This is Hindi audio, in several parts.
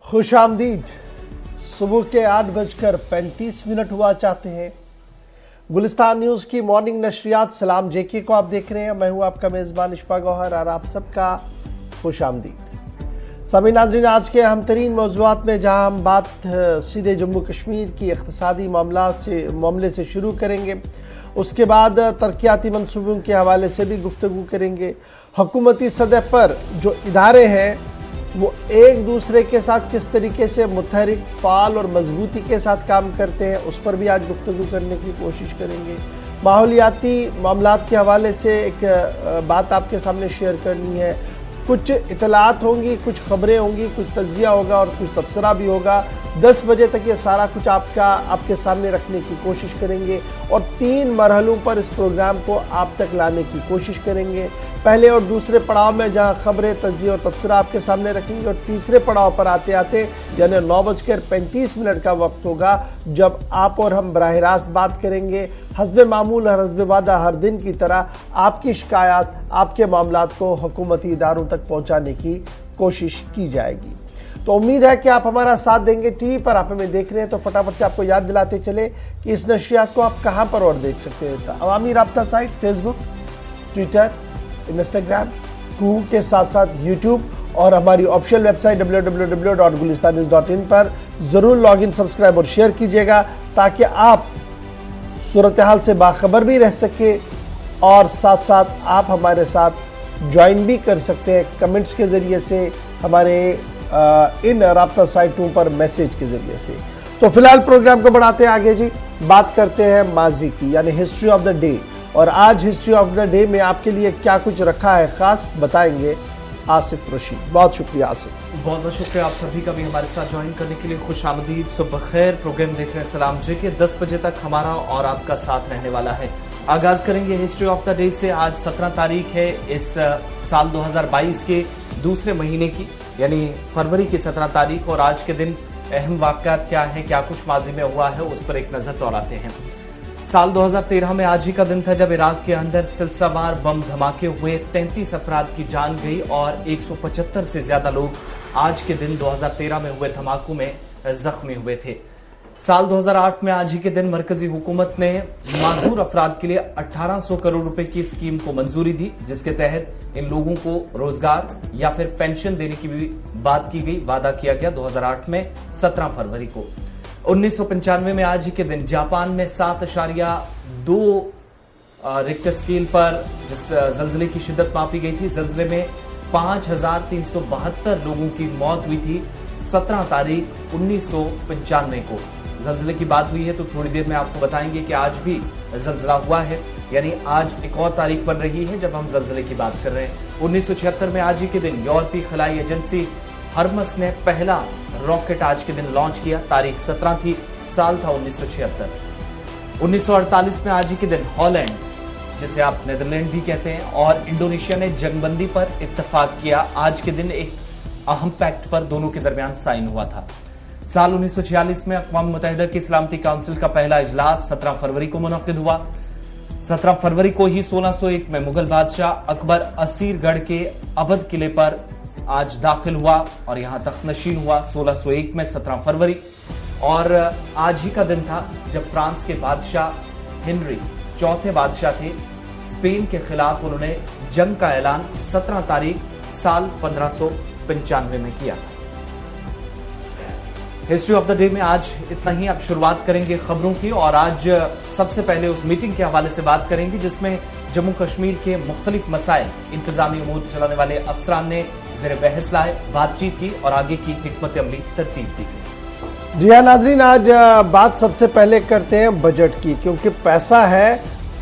खुशामदीद। सुबह के 8:35 हुआ चाहते हैं। गुलिस्तान न्यूज की मॉर्निंग नशरियात सलाम जेके को आप देख रहे हैं। मैं हूं आपका मेजबान इशफा गौहर और आप सबका खुशामदीद। सभी नाज़रीन, आज के अहम तरीन मौज़ूआत में जहां हम बात सीधे जम्मू कश्मीर की इक़्तिसादी मामले से शुरू करेंगे, उसके बाद तरक्याती मंसूबों के हवाले से भी गुफ्तगू करेंगे। हुकूमती सतह पर जो इदारे हैं वो एक दूसरे के साथ किस तरीके से मुतहरिक, फाल और मजबूती के साथ काम करते हैं, उस पर भी आज गुफ्तगू करने की कोशिश करेंगे। माहौलियाती मामलात के हवाले से एक बात आपके सामने शेयर करनी है। कुछ इतलात होंगी, कुछ खबरें होंगी, कुछ तज्जिया होगा और कुछ तबसरा भी होगा। 10 बजे तक ये सारा कुछ आपके सामने रखने की कोशिश करेंगे और 3 मरहलों पर इस प्रोग्राम को आप तक लाने की कोशिश करेंगे। पहले और दूसरे पड़ाव में जहां खबरें, तज्जिया और तबसरा आपके सामने रखेंगे, और तीसरे पड़ाव पर आते आते यानी 9:35 का वक्त होगा जब आप और हम बराह रास्त बात करेंगे। हस्बे मामूल और हस्बे वादा हर दिन की तरह आपकी शिकायत, आपके मामलात को हुकूमती इदारों तक पहुंचाने की कोशिश की जाएगी। तो उम्मीद है कि आप हमारा साथ देंगे। टीवी पर आप हमें देख रहे हैं तो फटाफट से आपको याद दिलाते चले कि इस नशरियात को आप कहां पर और देख सकते हैं। अवामी राब्ता साइट, फेसबुक, ट्विटर, इंस्टाग्राम, कू के साथ साथ यूट्यूब और हमारी ऑफिशियल वेबसाइट www.gulistannews.in पर जरूर लॉगिन, सब्सक्राइब और शेयर कीजिएगा ताकि आप सूरत हाल से बाखबर भी रह सके और साथ साथ आप हमारे साथ ज्वाइन भी कर सकते हैं कमेंट्स के जरिए से, हमारे इन राब्ता साइटों पर मैसेज के जरिए से। तो फिलहाल प्रोग्राम को बढ़ाते हैं आगे जी। बात करते हैं माजी की, यानी हिस्ट्री ऑफ द डे। और आज हिस्ट्री ऑफ द डे में आपके लिए क्या कुछ रखा है खास, बताएंगे आसिफ रशीद। बहुत शुक्रिया आसिफ। बहुत बहुत शुक्रिया आप सभी का भी हमारे साथ ज्वाइन करने के लिए। खुशामदीद, सुबह खैर। प्रोग्राम देख रहे हैं सलाम जेके। 10 बजे तक हमारा और आपका साथ रहने वाला है। आगाज करेंगे हिस्ट्री ऑफ द डे से। आज 17 तारीख है इस साल 2022 के दूसरे महीने की, यानी फरवरी की 17 तारीख। और आज के दिन अहम वाक़यात क्या है, क्या कुछ माजी में हुआ है, उस पर एक नजर दौड़ाते हैं। साल 2013 में आज ही का दिन था जब इराक के अंदर सिलसिलावार बम धमाके हुए, 33 अफराद की जान गई और 175 से ज्यादा लोग आज के दिन 2013 में हुए धमाकों में जख्मी हुए थे। साल 2008 में आज ही के दिन मरकजी हुकूमत ने माजूर अफराद के लिए 1800 करोड़ रुपए की स्कीम को मंजूरी दी, जिसके तहत इन लोगों को रोजगार या फिर पेंशन देने की भी बात की गई, वादा किया गया 2008 में 17 फरवरी को। 1995 में आज ही के दिन जापान में 7.2 रिक्टर स्केल पर जिस जल्जले की शिद्दत मापी गई थी, जल्जले में 5372 लोगों की मौत हुई थी 17 तारीख 1995 को। जल्जले की बात हुई है तो थोड़ी देर में आपको बताएंगे कि आज भी जल्जला हुआ है, यानी आज एक और तारीख बन रही है जब हम जल्जले की बात कर रहे हैं। 1976 में आज ही के दिन यूरोपीय खलाई एजेंसी हर्मस ने पहला रॉकेट आज के दिन लॉन्च किया। तारीख 17 थी, साल था 1976। 1948 में आज ही के दिन हॉलैंड, जिसे आप नेदरलैंड भी कहते हैं, और इंडोनेशिया ने जंगबंदी पर इत्तेफाक किया। आज के दिन एक अहम पैक्ट पर दोनों के दरमियान साइन हुआ था। साल 1946 में अक़वाम मुत्तहिदा की सलामती काउंसिल का पहला इजलास 17 फरवरी को मुनक्किद हुआ। 17 फरवरी को ही 1601 में मुगल बादशाह अकबर असीरगढ़ के अवध किले पर आज दाखिल हुआ और यहां तख्त नशीन हुआ 1601 में 17 फरवरी। और आज ही का दिन था जब फ्रांस के बादशाह हेनरी चौथे बादशाह थे, स्पेन के खिलाफ उन्होंने जंग का ऐलान 17 तारीख साल 1595 में किया था। हिस्ट्री ऑफ द डे में आज इतना ही। अब शुरुआत करेंगे खबरों की और आज सबसे पहले उस मीटिंग के हवाले से बात करेंगे जिसमें जम्मू कश्मीर के मुख्तलिफ मसाइल इंतजामी उमूर चलाने वाले अफसरान ने ज़ेर बहस लाए, बातचीत की और आगे की हिकमत अमली तरतीब दी गई। जी हाँ नाजरीन, आज बात सबसे पहले करते हैं बजट की, क्योंकि पैसा है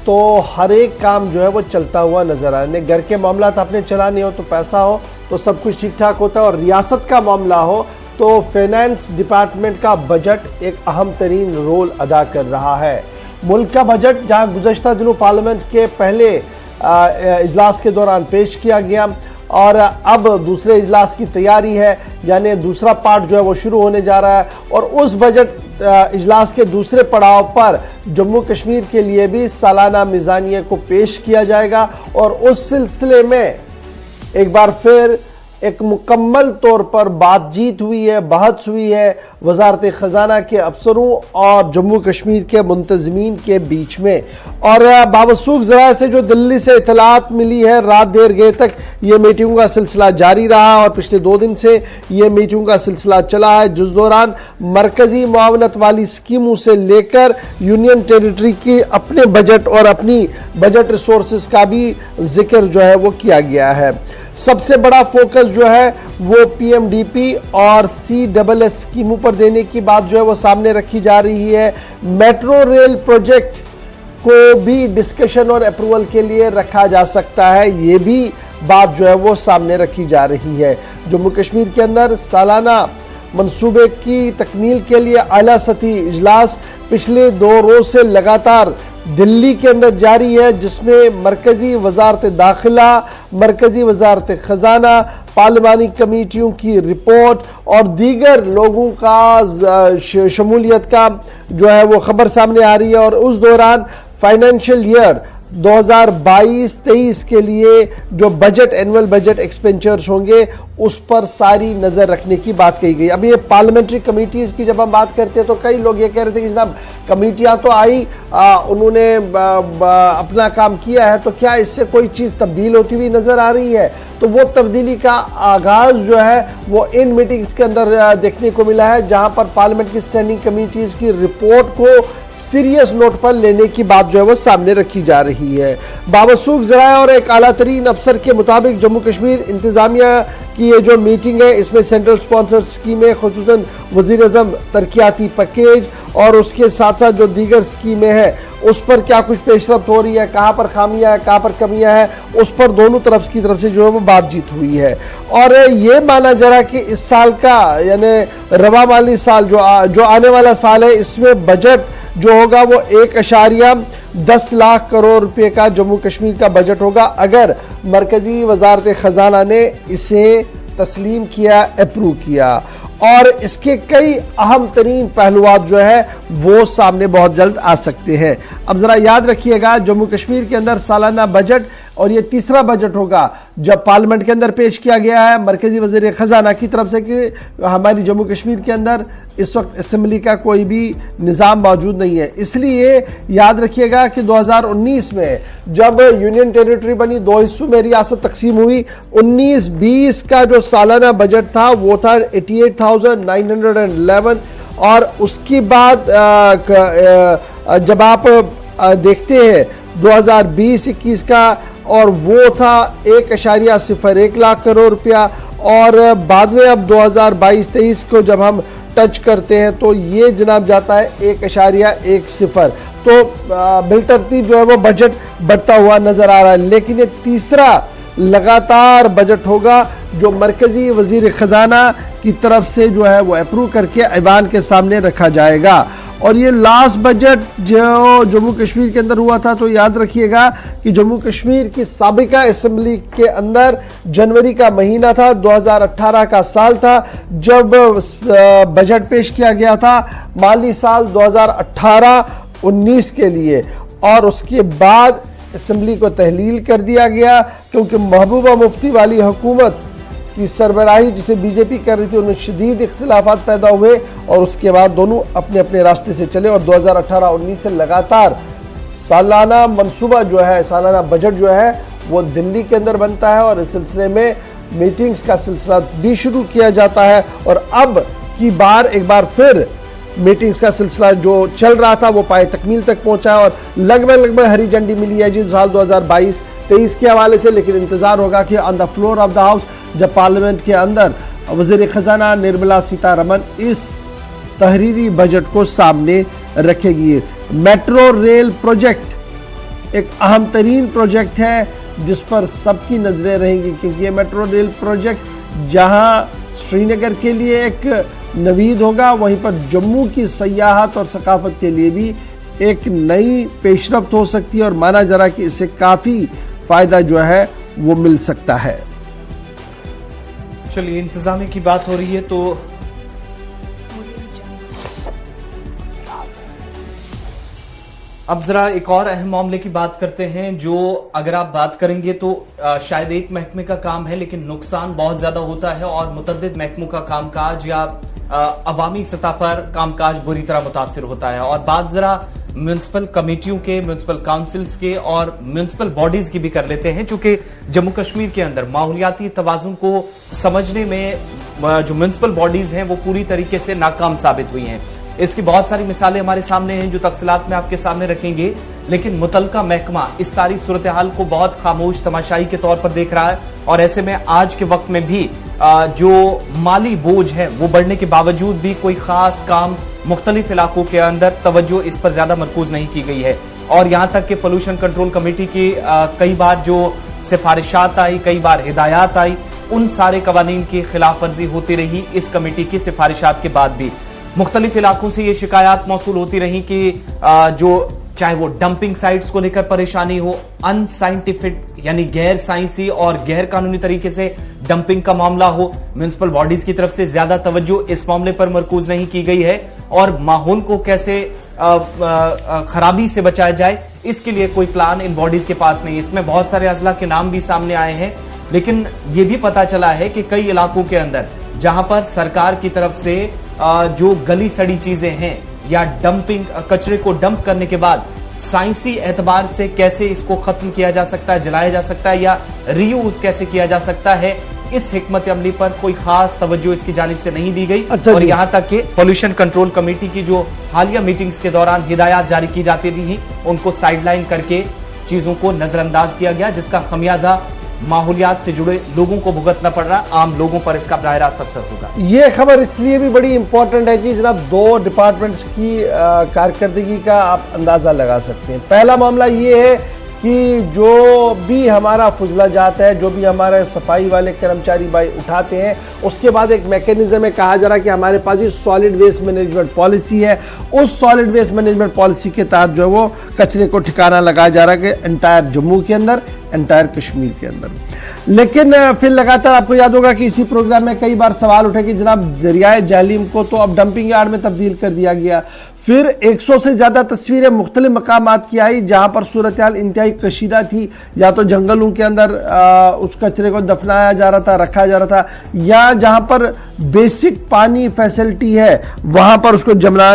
तो हर एक काम जो है वो चलता हुआ नजर आने। घर के मामला आपने चलाने हो तो पैसा हो तो सब कुछ ठीक ठाक होता है, और रियासत का मामला हो तो फाइनेंस डिपार्टमेंट का बजट एक अहम तरीन रोल अदा कर रहा है। मुल्क का बजट जहां गुज़श्ता दिनों पार्लियामेंट के पहले इजलास के दौरान पेश किया गया और अब दूसरे इजलास की तैयारी है, यानी दूसरा पार्ट जो है वो शुरू होने जा रहा है। और उस बजट इजलास के दूसरे पड़ाव पर जम्मू कश्मीर के लिए भी सालाना मिज़ानिया को पेश किया जाएगा और उस सिलसिले में एक बार फिर एक मुकम्मल तौर पर बातचीत हुई है, बहस हुई है वजारत खजाना के अफसरों और जम्मू कश्मीर के मुंतजमीन के बीच में। और बावसूख ज़राए से जो दिल्ली से इतलात मिली है, रात देर गए तक ये मीटिंगों का सिलसिला जारी रहा और पिछले 2 दिन से ये मीटिंगों का सिलसिला चला है, जिस दौरान मरकजी मुआवनत वाली स्कीमों से लेकर यूनियन टेरिटरी की अपने बजट और अपनी बजट रिसोर्सेज का भी जिक्र जो है वो किया गया है। सबसे बड़ा फोकस जो है वो पीएमडीपी और CSS स्कीमों पर देने की बात जो है वो सामने रखी जा रही है। मेट्रो रेल प्रोजेक्ट को भी डिस्कशन और अप्रूवल के लिए रखा जा सकता है, ये भी बात जो है वो सामने रखी जा रही है। जम्मू कश्मीर के अंदर सालाना मंसूबे की तकमील के लिए आला सतही इजलास पिछले 2 रोज से लगातार दिल्ली के अंदर जारी है, जिसमें मरकजी वजारत दाखिला, मरकजी वजारत खजाना, पार्लिमानी कमेटियों की रिपोर्ट और दीगर लोगों का शमूलियत का जो है वो खबर सामने आ रही है। और उस दौरान फाइनेंशियल ईयर 2022-23 के लिए जो बजट, एनुअल बजट एक्सपेंचर्स होंगे उस पर सारी नजर रखने की बात कही गई। अभी ये पार्लियामेंट्री कमेटीज की जब हम बात करते हैं तो कई लोग ये कह रहे थे कि जनाब कमेटियां तो आई, उन्होंने अपना काम किया है, तो क्या इससे कोई चीज तब्दील होती हुई नजर आ रही है? तो वो तब्दीली का आगाज जो है वो इन मीटिंग्स के अंदर देखने को मिला है, जहां पर पार्लियामेंट की स्टैंडिंग कमेटीज की रिपोर्ट को सीरियस नोट पर लेने की बात जो है वो सामने रखी जा रही है। बावसूख ज़राए और एक आला तरीन अफसर के मुताबिक जम्मू कश्मीर इंतजामिया की ये जो मीटिंग है, इसमें सेंट्रल स्पॉन्सर स्कीमें, खुसूसन वज़ीर-ए-आज़म तरक्याती पैकेज और उसके साथ साथ जो दीगर स्कीमें हैं उस पर क्या कुछ पेशरफ्त हो रही है, कहाँ पर खामियां है, कहाँ पर कमियां हैं, उस पर दोनों तरफ से जो है वो बातचीत हुई है। और ये माना जा रहा कि इस साल का यानी रवा माली साल जो आने वाला साल है, इसमें बजट जो होगा वो 1.10 लाख करोड़ रुपए का जम्मू कश्मीर का बजट होगा, अगर मरकजी वजारत खजाना ने इसे तस्लीम किया, अप्रूव किया। और इसके कई अहम तरीन पहलुआत जो है वो सामने बहुत जल्द आ सकते हैं। अब जरा याद रखिएगा, जम्मू कश्मीर के अंदर सालाना बजट, और ये तीसरा बजट होगा जब पार्लियामेंट के अंदर पेश किया गया है मरकजी वजीर खजाना की तरफ से कि हमारी जम्मू कश्मीर के अंदर इस वक्त असेंबली का कोई भी निज़ाम मौजूद नहीं है। इसलिए याद रखिएगा कि 2019 में जब यूनियन टेरिटरी बनी, 2 हिस्सों में रियासत तकसीम हुई, 19-20 का जो सालाना बजट था वो था 88,911। और उसके बाद जब आप देखते हैं 2020-21 का, और वो था 1.01 लाख करोड़ रुपया। और बाद में अब 2022-23 को जब हम टच करते हैं तो ये जनाब जाता है 1.10। तो बिलतरतीब जो है वो बजट बढ़ता हुआ नजर आ रहा है। लेकिन ये तीसरा लगातार बजट होगा जो मरकजी वजीर खजाना की तरफ से जो है वो अप्रूव करके ऐवान के सामने रखा जाएगा। और ये लास्ट बजट जो जम्मू कश्मीर के अंदर हुआ था, तो याद रखिएगा कि जम्मू कश्मीर की साबिका असेंबली के अंदर जनवरी का महीना था, 2018 का साल था जब बजट पेश किया गया था माली साल 2018-19 के लिए। और उसके बाद असेंबली को तहलील कर दिया गया क्योंकि महबूबा मुफ्ती वाली हुकूमत की सरबराही जिसे बीजेपी कर रही थी, उनमें शदीद इख्तिलाफात पैदा हुए और उसके बाद दोनों अपने अपने रास्ते से चले। और 2018-19 से लगातार सालाना मंसूबा जो है, सालाना बजट जो है वो दिल्ली के अंदर बनता है और इस सिलसिले में मीटिंग्स का सिलसिला भी शुरू किया जाता है। और अब की बार एक बार फिर मीटिंग्स का सिलसिला जो चल रहा था वो पाए तकमील तक पहुंचा है और लगभग हरी झंडी मिली है जी साल 2022-23 के हवाले से। लेकिन इंतजार होगा कि on the floor of the house जब पार्लियामेंट के अंदर वज़ीर खजाना निर्मला सीतारमन इस तहरीरी बजट को सामने रखेगी। मेट्रो रेल प्रोजेक्ट एक अहम तरीन प्रोजेक्ट है जिस पर सबकी नजरें रहेंगी, क्योंकि ये मेट्रो रेल प्रोजेक्ट जहां श्रीनगर के लिए एक नवीद होगा, वहीं पर जम्मू की सयाहत और सकाफत के लिए भी एक नई पेशरफ्त हो सकती है और माना जा रहा है कि इससे काफी फायदा जो है वो मिल सकता है। चलिए, इंतजामी की बात हो रही है तो अब जरा एक और अहम मामले की बात करते हैं, जो अगर आप बात करेंगे तो शायद एक महकमे का काम है, लेकिन नुकसान बहुत ज्यादा होता है और मुतअद्दिद महकमों का कामकाज या अवामी सतह पर कामकाज बुरी तरह मुतासिर होता है। और बात जरा म्युनिसिपल कमेटियों के, म्युनिसिपल काउंसिल्स के और म्युनिसिपल बॉडीज की भी कर लेते हैं, चूंकि जम्मू कश्मीर के अंदर माहौलियाती तवाज़ुन को समझने में जो म्युनिसिपल बॉडीज हैं वो पूरी तरीके से नाकाम साबित हुई हैं। इसकी बहुत सारी मिसालें हमारे सामने हैं जो तफसीलात में आपके सामने रखेंगे, लेकिन मुतलका महकमा इस सारी सूरत हाल को बहुत खामोश तमाशाई के तौर पर देख रहा है। और ऐसे में आज के वक्त में भी जो माली बोझ है वो बढ़ने के बावजूद भी कोई खास काम मुख्तलिफ इलाकों के अंदर तवज्जो इस पर ज्यादा मरकूज नहीं की गई है। और यहां तक कि पोल्यूशन कंट्रोल कमेटी की कई बार जो सिफारिशात आई, कई बार हिदायत आई, उन सारे कवानीन की खिलाफ वर्जी होती रही। इस कमेटी की सिफारिशात के बाद भी मुख्तलिफ इलाकों से ये शिकायत मौसूल होती रही कि जो चाहे वो डंपिंग साइट्स को लेकर परेशानी हो, अनसाइंटिफिक यानी गैर साइंसी और गैर कानूनी तरीके से डंपिंग का मामला हो, म्युनिसिपल बॉडीज की तरफ से ज्यादा तवज्जो इस मामले पर मरकूज नहीं की गई है। और माहौल को कैसे खराबी से बचाया जाए, इसके लिए कोई प्लान इन बॉडीज के पास नहीं। इसमें बहुत सारे अजला के नाम भी सामने आए हैं, लेकिन यह भी पता चला है कि कई इलाकों के अंदर जहां पर सरकार की तरफ से जो गली सड़ी चीजें हैं या डंपिंग, कचरे को डंप करने के बाद साइंसी एतबार से कैसे इसको खत्म किया जा सकता है, जलाया जा सकता है या रीयूज कैसे किया जा सकता है, इस हिकमत अमली पर कोई खास तवज्जो इसकी जानिब से नहीं दी गई। और यहां तक कि पोल्यूशन कंट्रोल कमेटी की जो हालिया मीटिंग्स के दौरान हिदायत जारी की जाती थी, उनको साइडलाइन करके चीजों को नजरअंदाज किया गया, जिसका खमियाजा माहौलियात से जुड़े लोगों को भुगतना पड़ रहा, आम लोगों पर इसका बराह रास्त असर होगा। ये खबर इसलिए भी बड़ी इंपॉर्टेंट है कि जनाब दो डिपार्टमेंट्स की कारकर्दगी का आप अंदाजा लगा सकते हैं। पहला मामला ये है कि जो भी हमारा फुजला जाता है, जो भी हमारे सफाई वाले कर्मचारी भाई उठाते हैं, उसके बाद एक मैकेनिज्म है, कहा जा रहा है कि हमारे पास ये सॉलिड वेस्ट मैनेजमेंट पॉलिसी है। उस सॉलिड वेस्ट मैनेजमेंट पॉलिसी के तहत जो है वो कचरे को ठिकाना लगाया जा रहा है कि एंटायर जम्मू के अंदर, एंटायर कश्मीर के अंदर। लेकिन फिर लगातार आपको याद होगा कि इसी प्रोग्राम में कई बार सवाल उठे कि जनाब दरियाए जालिम को तो अब डंपिंग यार्ड में तब्दील कर दिया गया। फिर 100 से ज्यादा तस्वीरें मुख्तलिफ मकामात की आई जहां पर सूरत हाल इंतहाई कशीदा थी। या तो जंगलों के अंदर उस कचरे को दफनाया जा रहा था, रखा जा रहा था, या जहां पर बेसिक पानी फैसिलिटी है वहां पर उसको जमना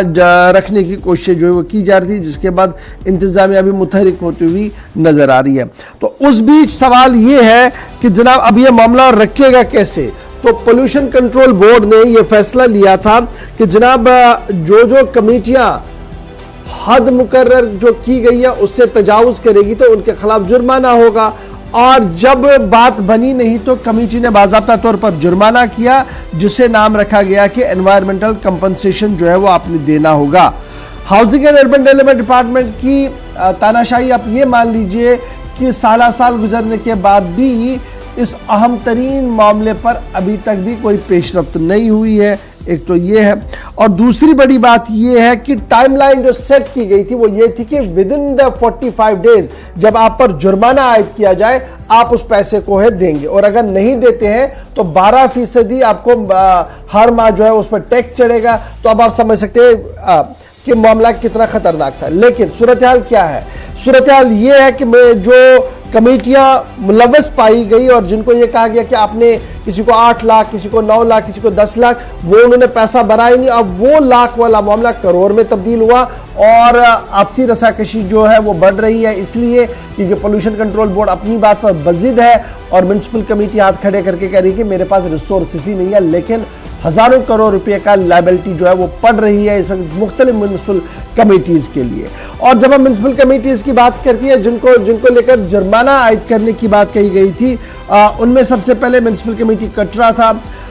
रखने की कोशिश जो है वो की जा रही थी, जिसके बाद इंतजामिया भी मुतहरिक होती हुई नजर आ रही है। तो उस बीच सवाल ये है कि जनाब अब यह मामला रखेगा कैसे। तो पोल्यूशन कंट्रोल बोर्ड ने यह फैसला लिया था कि जनाब जो कमेटियां हद मुकर्रर जो की गई है उससे तजावुज करेगी तो उनके खिलाफ जुर्माना होगा। और जब बात बनी नहीं तो कमेटी ने बाज़ाब्ता तौर पर जुर्माना किया, जिसे नाम रखा गया कि एनवायरमेंटल कंपनसेशन जो है वो आपने देना होगा। Housing and urban development department की तानाशाही आप ये मान लीजिए कि साल गुजरने के बाद भी इस अहम तरीन मामले पर अभी तक भी कोई पेशरफ्त नहीं हुई है। एक तो ये है, और दूसरी बड़ी बात ये है कि टाइमलाइन जो सेट की गई थी वो ये थी कि विद इन द 45 डेज जब आप पर जुर्माना आयद किया जाए आप उस पैसे को है देंगे, और अगर नहीं देते हैं तो 12% आपको हर माह जो है उस पर टैक्स चढ़ेगा। तो अब आप समझ सकते हैं कि मामला कितना खतरनाक था। लेकिन सूरत हाल क्या है? सूरत हाल ये है कि जो कमेटियां मुलव्वस पाई गई और जिनको ये कहा गया कि आपने किसी को 8 लाख, किसी को 9 लाख, किसी को 10 लाख, वो उन्होंने पैसा भरा ही नहीं। अब वो लाख वाला मामला करोड़ में तब्दील हुआ और आपसी रसाकशी जो है वो बढ़ रही है, इसलिए क्योंकि पोल्यूशन कंट्रोल बोर्ड अपनी बात पर बजिद है और म्युनिसिपल कमेटी हाथ खड़े करके कह रही है कि मेरे पास रिसोर्सेस ही नहीं है। लेकिन हजारों करोड़ रुपए का लायबिलिटी जो है वो पड़ रही है इस वक्त मुख्तलिफ म्युनिसिपल कमेटीज के लिए। और जब हम म्युनिसिपल कमेटीज की बात करती है जिनको लेकर जुर्माना आयद करने की बात कही गई थी, उनमें सबसे पहले म्युनिसिपल कमेटी कटरा था।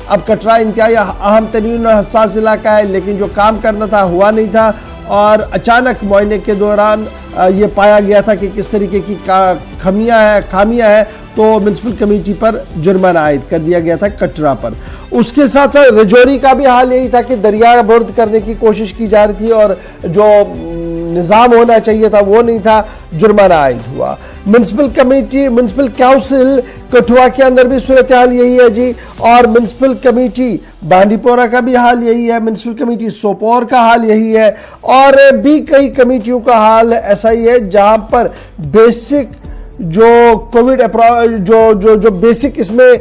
अब कटरा इंतहाई अहम तरीन और हसास इलाका है, लेकिन जो काम करना था हुआ नहीं था और अचानक मुआयने के दौरान ये पाया गया था कि किस तरीके की खामियां है, तो म्युनिसिपल कमेटी पर जुर्माना आयद कर दिया गया था कटरा पर। उसके साथ साथ रजौरी का भी हाल यही था कि दरिया अवरुद्ध करने की कोशिश की जा रही थी और जो निज़ाम होना चाहिए था वो नहीं था, जुर्माना आयद हुआ। Municipal committee, municipal council Kathua के अंदर भी सूरत हाल यही है जी, और म्युनिसिपल कमेटी बांडीपोरा का भी हाल यही है, म्युनिसिपल कमेटी सोपोर का हाल यही है, और भी कई कमेटियों का हाल ऐसा ही है जहां पर बेसिक जो कोविड जो बेसिक इसमें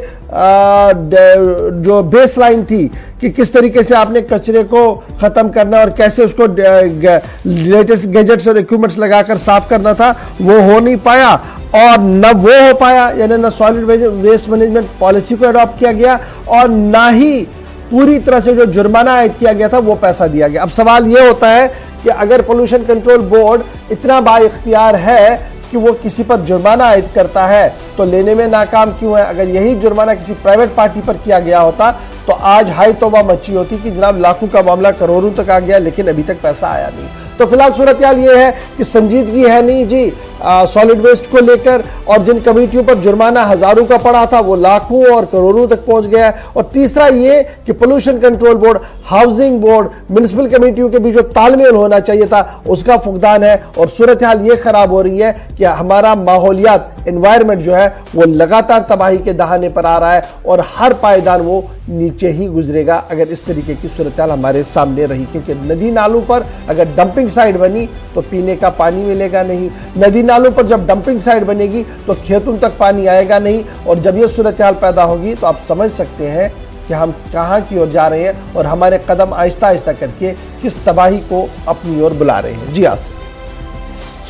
जो बेस लाइन थी कि किस तरीके से आपने कचरे को खत्म करना और कैसे उसको लेटेस्ट गैजेट्स और इक्विपमेंट्स लगाकर साफ करना था, वो हो नहीं पाया। और न वो हो पाया, यानी न सॉलिड वेस्ट मैनेजमेंट पॉलिसी को अडॉप्ट किया गया और ना ही पूरी तरह से जो जुर्माना आयद किया गया था वो पैसा दिया गया। अब सवाल ये होता है कि अगर पोल्यूशन कंट्रोल बोर्ड इतना बाइख्तियार है कि वो किसी पर जुर्माना आयद करता है तो लेने में नाकाम क्यों है? अगर यही जुर्माना किसी प्राइवेट पार्टी पर किया गया होता तो आज हाई तौबा मची होती कि जनाब लाखों का मामला करोड़ों तक आ गया लेकिन अभी तक पैसा आया नहीं। तो फिलहाल सूरत हाल ये है कि संजीदगी है नहीं जी सॉलिड वेस्ट को लेकर, और जिन कमेटियों पर जुर्माना हजारों का पड़ा था वो लाखों और करोड़ों तक पहुंच गया। और तीसरा ये कि pollution control board, housing board, municipal कमेटियों के बीच जो तालमेल होना चाहिए था उसका फुकदान है, और सूरत हाल ये खराब हो रही है कि हमारा माहौलियात, एनवायरमेंट जो है वो लगातार तबाही के दहाने पर आ रहा है और हर पायदान वो नीचे ही गुजरेगा अगर इस तरीके की सूरत हाल हमारे सामने रही। क्योंकि नदी नालों पर अगर डंपिंग साइट बनी तो पीने का पानी मिलेगा नहीं, नदी नालों पर जब डंपिंग साइट बनेगी तो खेतों तक पानी आएगा नहीं, और जब ये सूरत हाल पैदा होगी तो आप समझ सकते हैं कि हम कहां की ओर जा रहे हैं और हमारे कदम आहिस्ता आहिस्ता करके किस तबाही को अपनी ओर बुला रहे हैं। जी आसिफ,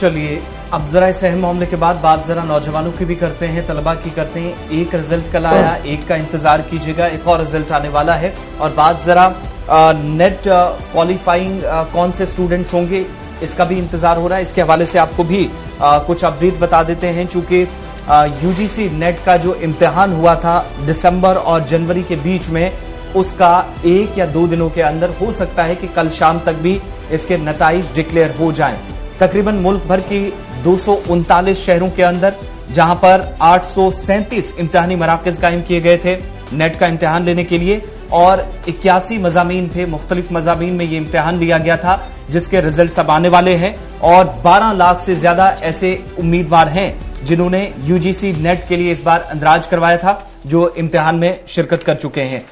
चलिए अब जरा इस अहम मामले के बाद बात जरा नौजवानों की भी करते हैं, तलबा की करते हैं। एक रिजल्ट कल आया, एक का इंतजार कीजिएगा, एक और रिजल्ट आने वाला है। और बात जरा नेट क्वालिफाइंग कौन से स्टूडेंट्स होंगे इसका भी इंतजार हो रहा है। इसके हवाले से आपको भी कुछ अपडेट बता देते हैं। चूंकि यूजीसी नेट का जो इम्तिहान हुआ था दिसंबर और जनवरी के बीच में, उसका 1 या 2 दिनों के अंदर हो सकता है कि कल शाम तक भी इसके नताइज डिक्लेयर हो जाएं। तकरीबन मुल्क भर की 239 शहरों के अंदर जहां पर 837 इम्तिहानी मराकज कायम किए गए थे नेट का इम्तिहान लेने के लिए, और 81 मजामीन थे, मुख्तलिफ मजामीन में ये इम्तिहान लिया गया था जिसके रिजल्ट अब आने वाले हैं। और 12 लाख से ज्यादा ऐसे उम्मीदवार हैं जिन्होंने यूजीसी नेट के लिए इस बार अंदराज करवाया था, जो इम्तिहान में शिरकत कर चुके हैं।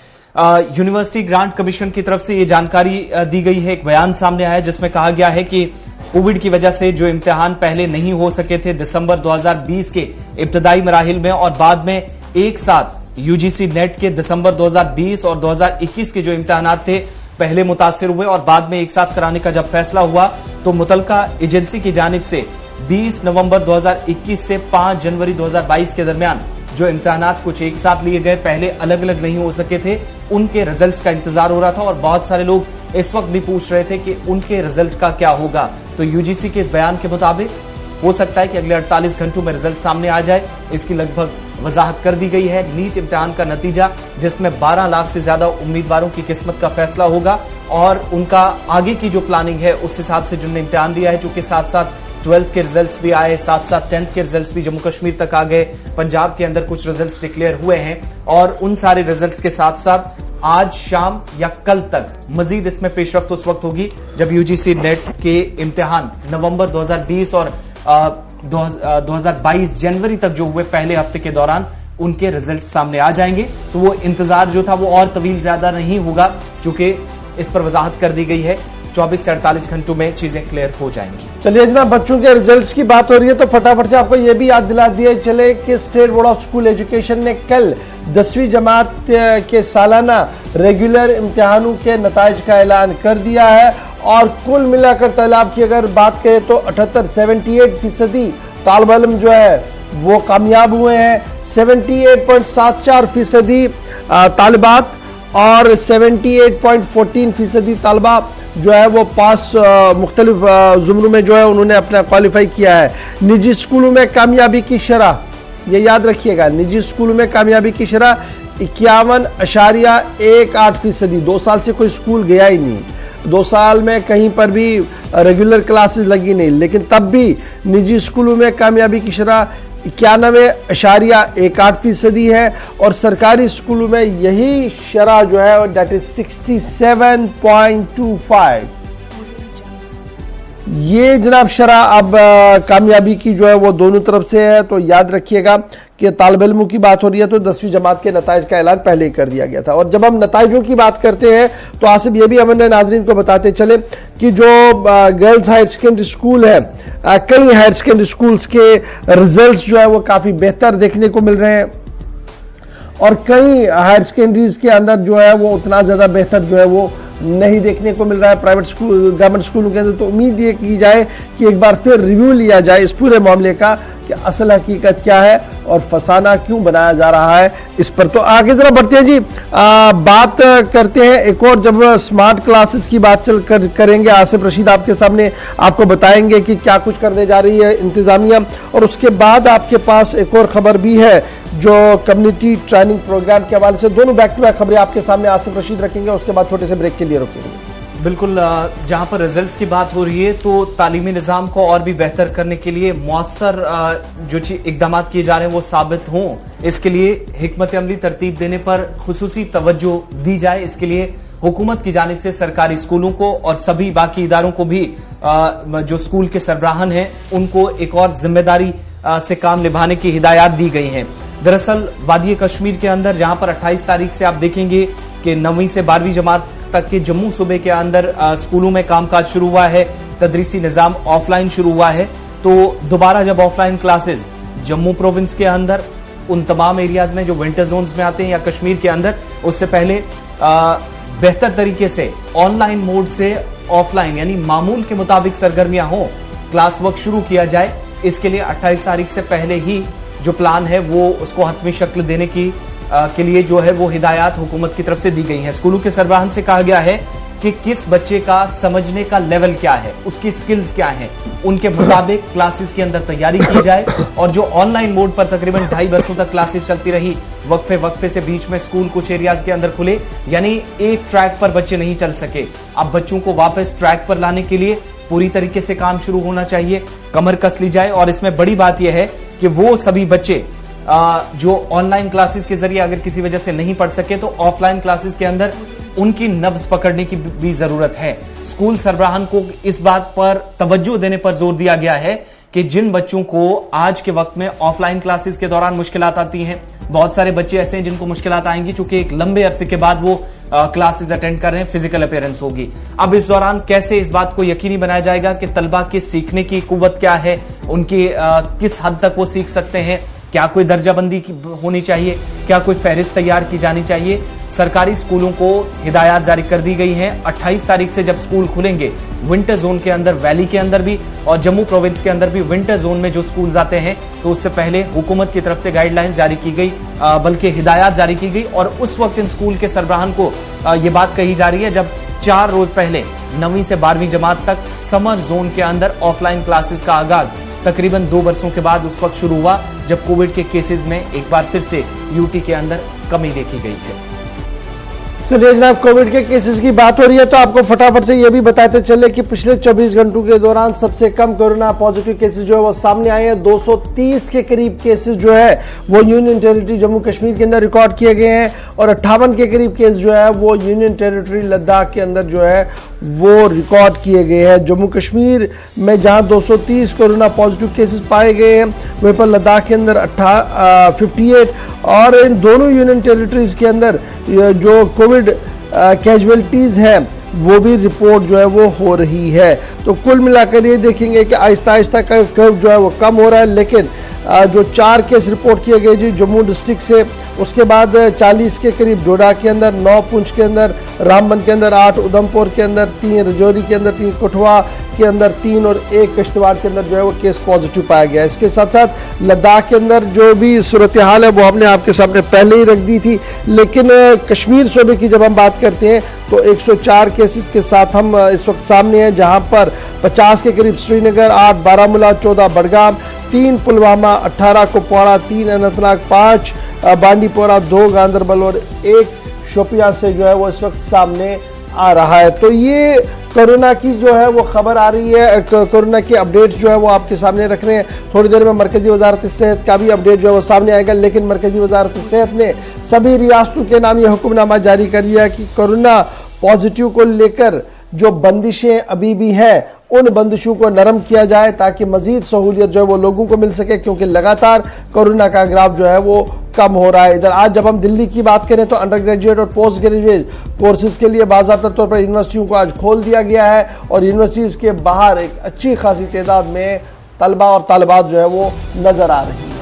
यूनिवर्सिटी ग्रांट कमीशन की तरफ से ये जानकारी दी गई है, एक बयान सामने आया जिसमें कहा गया है कि कोविड की वजह से जो इम्तिहान पहले नहीं हो सके थे दिसंबर 2020 के इब्तदाई मराहिल में, और बाद में एक साथ यूजीसी नेट के दिसंबर 2020 और 2021 के जो इम्तिहानात थे पहले मुतासिर हुए और बाद में एक साथ कराने का जब फैसला हुआ तो मुतलका एजेंसी की जानिब से 20 नवंबर 2021 से 5 जनवरी 2022 के दरमियान जो इम्तिहानात कुछ एक साथ लिए गए, पहले अलग अलग नहीं हो सके थे, उनके रिजल्ट्स का इंतजार हो रहा था। और बहुत सारे लोग इस वक्त भी पूछ रहे थे कि उनके रिजल्ट का क्या होगा। तो यूजीसी के इस बयान के मुताबिक हो सकता है कि अगले 48 घंटों में रिजल्ट सामने आ जाए। इसकी लगभग वजाहत कर दी गई है। नीट इम्तिहान का नतीजा जिसमें 12 लाख से ज्यादा उम्मीदवारों की किस्मत का फैसला होगा, और उनका आगे की जो प्लानिंग है उस हिसाब से जिन्होंने इम्तिहान दिया है, चूंकि साथ साथ 12th के रिजल्ट्स भी आए, साथ साथ 10th के रिजल्ट्स भी जम्मू कश्मीर तक आ गए, पंजाब के अंदर कुछ रिजल्ट्स डिक्लेयर हुए हैं, और उन सारे रिजल्ट्स के साथ साथ आज शाम या कल तक मजीद इसमें पेशरफ्त उस वक्त होगी जब यूजीसी नेट के इम्तिहान नवंबर 2020 और 2022 जनवरी तक जो हुए पहले हफ्ते के दौरान उनके रिजल्ट सामने आ जाएंगे। तो वो इंतजार जो था वो और तवील ज्यादा नहीं होगा, क्योंकि इस पर वजाहत कर दी गई है 24 से 48 घंटों में चीजें क्लियर हो जाएंगी। चलिए जनाब, बच्चों के रिजल्ट्स की बात हो रही है तो फटाफट से आपको यह भी याद दिला दिया चले कि state board of school education ने कल 10वीं जमात के सालाना रेगुलर इम्तिहानों के नताइज का ऐलान कर दिया है, और कुल मिलाकर तैलाब की अगर बात करें तो 78% तालिब इल्म जो है वो कामयाब हुए हैं, 78.74% तालिबात और 78.14% तालिबा जो है वो पास मुख्तलिफ जुमरों में जो है उन्होंने अपना क्वालिफाई किया है। निजी स्कूलों में कामयाबी की शरह, ये याद रखिएगा, निजी स्कूलों में कामयाबी की शरह 51.18%। 2 साल से कोई स्कूल गया ही नहीं, 2 साल में कहीं पर भी रेगुलर क्लासेस लगी नहीं, लेकिन तब भी निजी स्कूलों में कामयाबी की शरह 91.18% है, और सरकारी स्कूलों में यही शरह जो है दैट इज 67.25। ये जनाब शरह अब कामयाबी की जो है वो दोनों तरफ से है। तो याद रखिएगा कि तालिब इल्मों की बात हो रही है तो 10वीं जमात के नताइज का ऐलान पहले ही कर दिया गया था। और जब हम नताइजों की बात करते हैं तो आसिफ ये भी हम नाजरीन को बताते चले कि जो गर्ल्स हायर सेकेंडरी स्कूल है, कई हायर सेकेंडरी स्कूल्स के रिजल्ट जो है वो काफी बेहतर देखने को मिल रहे हैं और कई हायर सेकेंडरीज के अंदर जो है वो उतना ज्यादा बेहतर जो है वो नहीं देखने को मिल रहा है। प्राइवेट स्कूल, गवर्नमेंट स्कूलों के अंदर तो उम्मीद ये की जाए कि एक बार फिर रिव्यू लिया जाए इस पूरे मामले का कि असल हकीकत क्या है और फसाना क्यों बनाया जा रहा है इस पर। तो आगे जरा बढ़ते हैं जी, बात करते हैं एक और, जब स्मार्ट क्लासेस की बात करेंगे आसिफ रशीद आपके सामने आपको बताएंगे कि क्या कुछ करने जा रही है इंतजामिया। और उसके बाद आपके पास एक और खबर भी है जो कम्युनिटी ट्रेनिंग प्रोग्राम के हवाले से। दोनों बैक टू बैक खबरें आपके सामने आसिफ रशीद रखेंगे, उसके बाद छोटे से ब्रेक के लिए रुकेंगे। बिल्कुल, जहां पर रिजल्ट्स की बात हो रही है तो तालीमी निज़ाम को और भी बेहतर करने के लिए मौसर जो इकदाम किए जा रहे हैं वो साबित हों, इसके लिए हिकमत अमली तरतीब देने पर खुसूसी तवज्जो दी जाए। इसके लिए हुकूमत की जानिब से सरकारी स्कूलों को और सभी बाकी इदारों को भी जो स्कूल के सरबराहान हैं उनको एक और जिम्मेदारी से काम निभाने की हिदायत दी गई हैं। दरअसल वादी कश्मीर के अंदर जहां पर 28 तारीख से आप देखेंगे कि 9वीं से 12वीं जमात तक के जम्मू सूबे के अंदर स्कूलों में कामकाज शुरू हुआ है, तदरीसी निजाम ऑफलाइन शुरू हुआ है। तो दोबारा जब ऑफलाइन क्लासेस जम्मू प्रोविंस के अंदर उन तमाम एरियाज में जो विंटर जोन्स में आते हैं या कश्मीर के अंदर, उससे पहले बेहतर तरीके से ऑनलाइन मोड से ऑफलाइन यानी मामूल के मुताबिक सरगर्मियां हो, क्लास वर्क शुरू किया जाए। इसके लिए 28 तारीख से पहले ही जो प्लान है वो उसको हतमी शक्ल देने की के लिए जो है वो हिदायत हुकूमत की तरफ से दी गई है। स्कूलों के सरबराहान से कहा गया है कि किस बच्चे का समझने का लेवल क्या है, उसकी स्किल्स क्या हैं, उनके मुताबिक क्लासेस के अंदर तैयारी की जाए। और जो ऑनलाइन मोड पर तकरीबन 2.5 वर्षों तक क्लासेस चलती रही, वक्फे से बीच में स्कूल कुछ एरियाज के अंदर खुले, यानी एक ट्रैक पर बच्चे नहीं चल सके। अब बच्चों को वापस ट्रैक पर लाने के लिए पूरी तरीके से काम शुरू होना चाहिए, कमर कस ली जाए। और इसमें बड़ी बात यह है कि वो सभी बच्चे जो ऑनलाइन क्लासेस के जरिए अगर किसी वजह से नहीं पढ़ सके तो ऑफलाइन क्लासेस के अंदर उनकी नब्ज पकड़ने की भी जरूरत है। स्कूल सरबराहान को इस बात पर तवज्जो देने पर जोर दिया गया है कि जिन बच्चों को आज के वक्त में ऑफलाइन क्लासेस के दौरान मुश्किलात आती हैं, बहुत सारे बच्चे ऐसे हैं जिनको मुश्किलात आएंगी चूंकि एक लंबे अरसे के बाद वो क्लासेस अटेंड कर रहे हैं, फिजिकल अपीयरेंस होगी। अब इस दौरान कैसे इस बात को यकीनी बनाया जाएगा कि तलबा के सीखने की कुव्वत क्या है, उनकी किस हद तक वो सीख सकते हैं, क्या कोई दर्जाबंदी होनी चाहिए, क्या कोई फहरिस्त तैयार की जानी चाहिए। सरकारी स्कूलों को हिदायत जारी कर दी गई हैं। 28 तारीख से जब स्कूल खुलेंगे विंटर जोन के अंदर, वैली के अंदर भी और जम्मू प्रोविंस के अंदर भी विंटर जोन में जो स्कूल आते हैं, तो उससे पहले हुकूमत की तरफ से गाइडलाइंस जारी की गई, बल्कि हिदायत जारी की गई। और उस वक्त इन स्कूल के सरबराहान को ये बात कही जा रही है जब 4 रोज पहले 9वीं से 12वीं जमात तक समर जोन के अंदर ऑफलाइन क्लासेस का आगाज तकरीबन 2 वर्षों के बाद उस वक्त शुरू हुआ जब कोविड के केसेस में एक बार फिर से यूटी के अंदर कमी देखी गई है। चलिए जनाब, कोविड के केसेस की बात हो रही है तो आपको फटाफट से यह भी बताते चले कि पिछले 24 घंटों के दौरान सबसे कम कोरोना पॉजिटिव केसेस जो है वो सामने आए हैं। 230 के करीब केसेस जो है वो यूनियन टेरिटरी जम्मू कश्मीर के अंदर रिकॉर्ड किए गए हैं और 58 के करीब केस जो है वो यूनियन टेरिटरी लद्दाख के अंदर जो है वो रिकॉर्ड किए गए हैं। जम्मू कश्मीर में जहां 230 कोरोना पॉजिटिव केसेस पाए गए हैं, वहीं पर लद्दाख के अंदर 58 और इन दोनों यूनियन टेरिटरीज के अंदर जो कोविड कैजुअलिटीज हैं वो भी रिपोर्ट जो है वो हो रही है। तो कुल मिलाकर ये देखेंगे कि आहिस्ता आहिस्ता कर्व जो है वो कम हो रहा है। लेकिन जो 4 केस रिपोर्ट किए गए जी जम्मू डिस्ट्रिक्ट से, उसके बाद 40 के करीब डोडा के अंदर, 9 पुंछ के अंदर, रामबन के अंदर 8, उधमपुर के अंदर 3, रजौरी के अंदर 3, कठुआ के अंदर 3 और 1 किश्तवाड़ के अंदर जो है वो केस पॉजिटिव पाया गया। इसके साथ साथ लद्दाख के अंदर जो भी सूरत हाल है वो हमने आपके सामने पहले ही रख दी थी। लेकिन कश्मीर सूबे की जब हम बात करते हैं तो 104 केसेस के साथ हम इस वक्त सामने हैं, जहां पर 50 के करीब श्रीनगर, 8 बारामूला, 14 बडगाम, 3 पुलवामा, 18 कुपवाड़ा, 3 अनंतनाग, 5 बांडीपोरा, 2 गांदरबल और 1 शोपियां से जो है वो इस वक्त सामने आ रहा है। तो ये कोरोना की जो है वो खबर आ रही है, कोरोना की अपडेट्स जो है वो आपके सामने रख रहे हैं। थोड़ी देर में मरकजी वजारत सेहत का भी अपडेट जो है वो सामने आएगा। लेकिन मरकजी वजारत सेहत ने सभी रियासतों के नाम ये हुक्मनामा जारी कर दिया कि कोरोना पॉजिटिव को लेकर जो बंदिशें अभी भी है उन बंदिशों को नरम किया जाए ताकि मजीद सहूलियत जो है वो लोगों को मिल सके, क्योंकि लगातार कोरोना का ग्राफ जो है वो कम हो रहा है। इधर आज जब हम दिल्ली की बात करें तो अंडर ग्रेजुएट और पोस्ट ग्रेजुएट कोर्सेज के लिए बाज़ाब्ता तौर पर यूनिवर्सिटियों को आज खोल दिया गया है और यूनिवर्सिटीज के बाहर एक अच्छी खासी तादाद में तलबा और तालिबात जो है वो नजर आ रही है।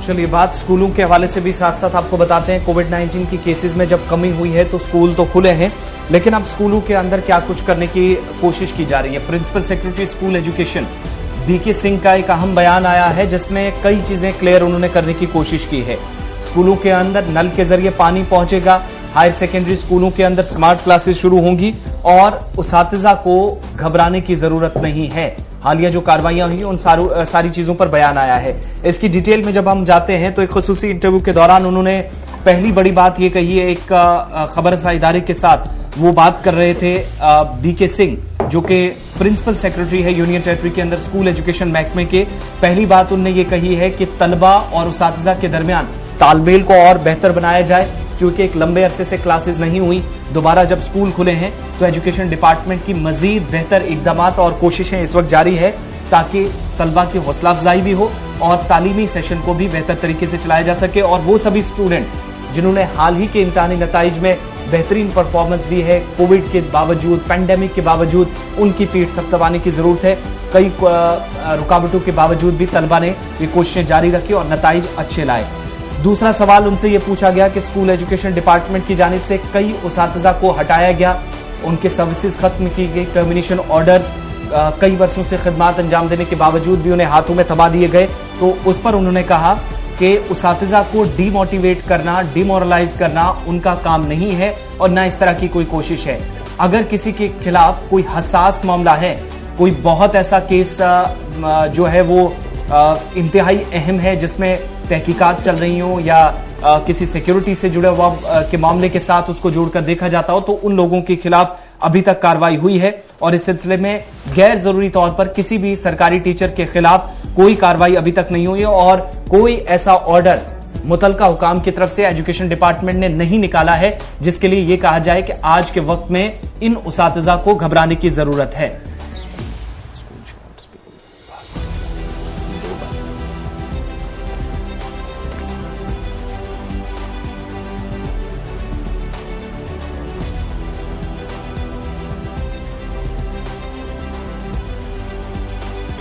चलिए बात स्कूलों के हवाले से भी साथ साथ आपको बताते हैं। कोविड-19 की केसेस में जब कमी हुई है तो स्कूल तो खुले हैं, लेकिन अब स्कूलों के अंदर क्या कुछ करने की कोशिश की जा रही है। Principal secretary school education B K Singh का एक अहम बयान आया है जिसमें कई चीजें क्लियर उन्होंने करने की कोशिश की है। स्कूलों के अंदर नल के जरिए पानी पहुंचेगा, हायर सेकेंडरी स्कूलों के अंदर स्मार्ट क्लासेस शुरू होंगी और उसातिजा को घबराने की जरूरत नहीं है। हालिया जो कार्रवाइयां हुई उन सारी चीजों पर बयान आया है। इसकी डिटेल में जब हम जाते हैं तो एक खुसूसी इंटरव्यू के दौरान उन्होंने पहली बड़ी बात ये कही है, एक खबरसा इदारे के साथ वो बात कर रहे थे बीके सिंह जो कि प्रिंसिपल सेक्रेटरी है यूनियन टेरिटरी के अंदर स्कूल एजुकेशन महकमे के। पहली बात उन्होंने ये कही है कि तलबा और उसातिजा के दरमियान तालमेल को और बेहतर बनाया जाए, क्योंकि एक लंबे अरसे से क्लासेस नहीं हुई। दोबारा जब स्कूल खुले हैं तो एजुकेशन डिपार्टमेंट की मजीद बेहतर इकदाम और कोशिशें इस वक्त जारी है ताकि तलबा की हौसला अफजाई भी हो और तालीमी सेशन को भी बेहतर तरीके से चलाया जा सके। और वो सभी स्टूडेंट जिन्होंने हाल ही के इम्तिहानी नताइज में बेहतरीन परफॉर्मेंस दी है, कोविड के बावजूद, पैंडेमिक के बावजूद, उनकी पीठ थपथपाने की जरूरत है। कई रुकावटों के बावजूद भी तलबा ने ये कोशिशें जारी रखी और नताइज अच्छे लाए। दूसरा सवाल उनसे ये पूछा गया कि स्कूल एजुकेशन डिपार्टमेंट की जानिब से कई उसातिजा को हटाया गया, उनके सर्विसेज खत्म की गई, टर्मिनेशन ऑर्डर्स, कई वर्षों से खिदमात अंजाम देने के बावजूद भी उन्हें हाथों में थमा दिए गए। तो उस पर उन्होंने कहा कि उसातिजा को डीमोटिवेट करना, डिमोरलाइज करना उनका काम नहीं है और न इस तरह की कोई कोशिश है। अगर किसी के खिलाफ कोई हसास मामला है, कोई बहुत ऐसा केस जो है वो इंतहाई अहम है जिसमें तहकीकात चल रही हो या किसी सिक्योरिटी से जुड़े हुआ के मामले के साथ उसको जोड़कर देखा जाता हो, तो उन लोगों के खिलाफ अभी तक कार्रवाई हुई है और इस सिलसिले में गैर जरूरी तौर पर किसी भी सरकारी टीचर के खिलाफ कोई कार्रवाई अभी तक नहीं हुई है और कोई ऐसा ऑर्डर मुतलका हुकाम की तरफ से एजुकेशन डिपार्टमेंट ने नहीं निकाला है जिसके लिए यह कहा जाए कि आज के वक्त में इन उसातिजा को घबराने की जरूरत है।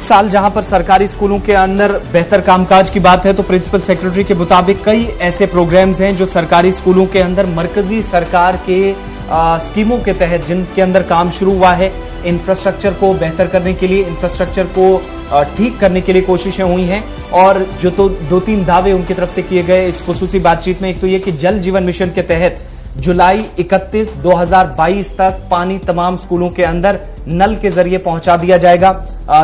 साल जहां पर सरकारी स्कूलों के अंदर बेहतर कामकाज की बात है तो प्रिंसिपल सेक्रेटरी के मुताबिक कई ऐसे प्रोग्राम्स हैं जो सरकारी स्कूलों के अंदर मरकजी सरकार के स्कीमों के तहत जिनके अंदर काम शुरू हुआ है। इंफ्रास्ट्रक्चर को बेहतर करने के लिए, इंफ्रास्ट्रक्चर को ठीक करने के लिए कोशिशें हुई हैं और जो तो 2-3 दावे उनकी तरफ से किए गए इस खुसूसी बातचीत में। एक तो ये कि जल जीवन मिशन के तहत जुलाई 31, 2022 तक पानी तमाम स्कूलों के अंदर नल के जरिए पहुंचा दिया जाएगा।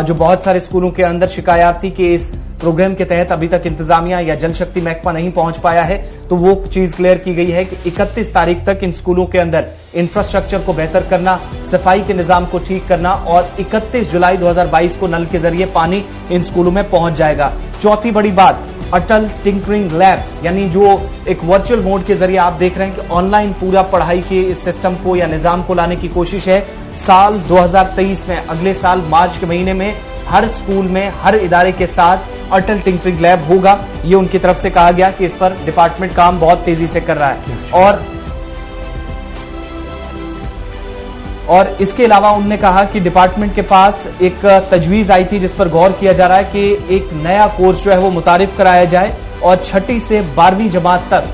जो बहुत सारे स्कूलों के अंदर शिकायत थी कि इस प्रोग्राम के तहत अभी तक इंतजामिया या जल शक्ति महकमा नहीं पहुंच पाया है, तो वो चीज क्लियर की गई है कि 31 तारीख तक इन स्कूलों के अंदर इंफ्रास्ट्रक्चर को बेहतर करना, सफाई के निजाम को ठीक करना और 31 जुलाई 2022 को नल के जरिए पानी इन स्कूलों में पहुंच जाएगा। चौथी बड़ी बात, अटल टिंकरिंग लैब्स, यानी जो एक वर्चुअल मोड के जरिए आप देख रहे हैं कि ऑनलाइन पूरा पढ़ाई के इस सिस्टम को या निजाम को लाने की कोशिश है। साल 2023 में, अगले साल मार्च के महीने में हर स्कूल में, हर इदारे के साथ अटल टिंकरिंग लैब होगा। ये उनकी तरफ से कहा गया कि इस पर डिपार्टमेंट काम बहुत तेजी से कर रहा है। और इसके अलावा उन्होंने कहा कि डिपार्टमेंट के पास एक तजवीज आई थी जिस पर गौर किया जा रहा है कि एक नया कोर्स जो है वो मुतारिफ कराया जाए और 6ठी से 12वीं जमात तक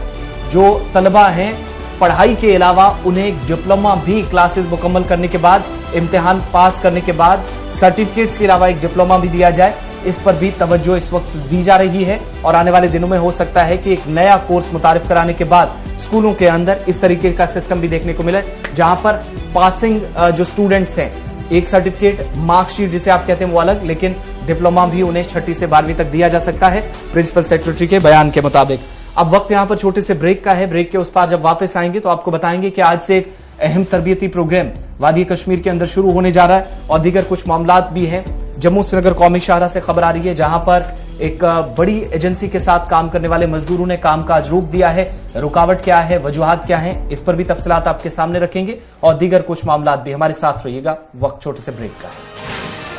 जो तलबा हैं, पढ़ाई के अलावा उन्हें डिप्लोमा भी क्लासेस मुकम्मल करने के बाद, इम्तिहान पास करने के बाद सर्टिफिकेट्स के अलावा एक डिप्लोमा भी दिया जाए। इस पर भी तवज्जो इस वक्त दी जा रही है और आने वाले दिनों में हो सकता है कि एक नया कोर्स मुतारिफ कराने के बाद स्कूलों के अंदर इस तरीके का सिस्टम भी देखने को मिले जहां पर पासिंग जो स्टूडेंट्स हैं, एक सर्टिफिकेट, मार्कशीट जिसे आप कहते हैं वो अलग, लेकिन डिप्लोमा भी उन्हें 6ठी से 12वीं तक दिया जा सकता है प्रिंसिपल सेक्रेटरी के बयान के मुताबिक। अब वक्त यहां पर छोटे से ब्रेक का है। ब्रेक के उस पार जब वापस आएंगे तो आपको बताएंगे कि आज से एक अहम तरबियती प्रोग्राम वादी कश्मीर के अंदर शुरू होने जा रहा है और दीगर कुछ मामलात भी हैं जम्मू श्रीनगर कौमी शाहरा से खबर आ रही है, जहां पर एक बड़ी एजेंसी के साथ काम करने वाले मजदूरों ने कामकाज रोक दिया है। रुकावट क्या है, वजूहात क्या है, इस पर भी तफसीलात आपके सामने रखेंगे और दीगर कुछ मामलात भी। हमारे साथ रहिएगा। वक्त छोटे से ब्रेक का है।